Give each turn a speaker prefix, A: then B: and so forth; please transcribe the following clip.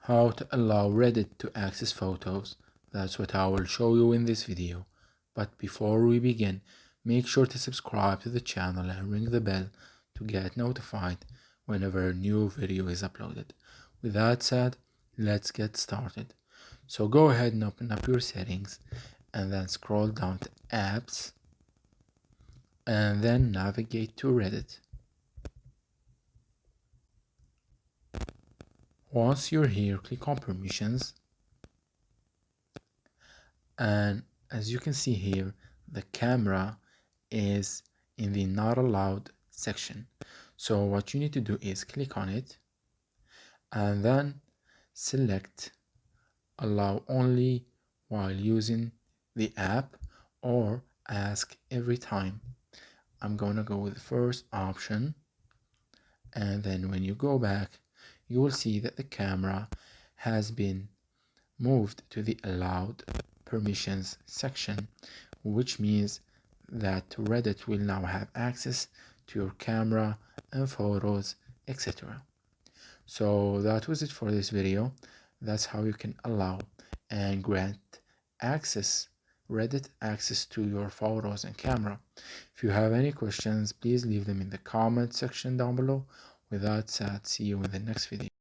A: How to allow Reddit to access photos. That's what I will show you in this video. But before we begin, make sure to subscribe to the channel and ring the bell to get notified whenever a new video is uploaded. With that said, let's get started. So go ahead and open up your settings and then scroll down to apps and then navigate to Reddit. Once you're here, click on permissions, and as you can see here, the camera is in the not allowed section. So what you need to do is click on it and then select allow only while using the app or ask every time. I'm gonna go with the first option, and then when you go back you will see that the camera has been moved to the allowed permissions section, which means that Reddit will now have access to your camera and photos, etc. So that was it for this video. That's how you can allow and grant access, Reddit access to your photos and camera. If you have any questions, please leave them in the comment section down below. With that said, see you in the next video.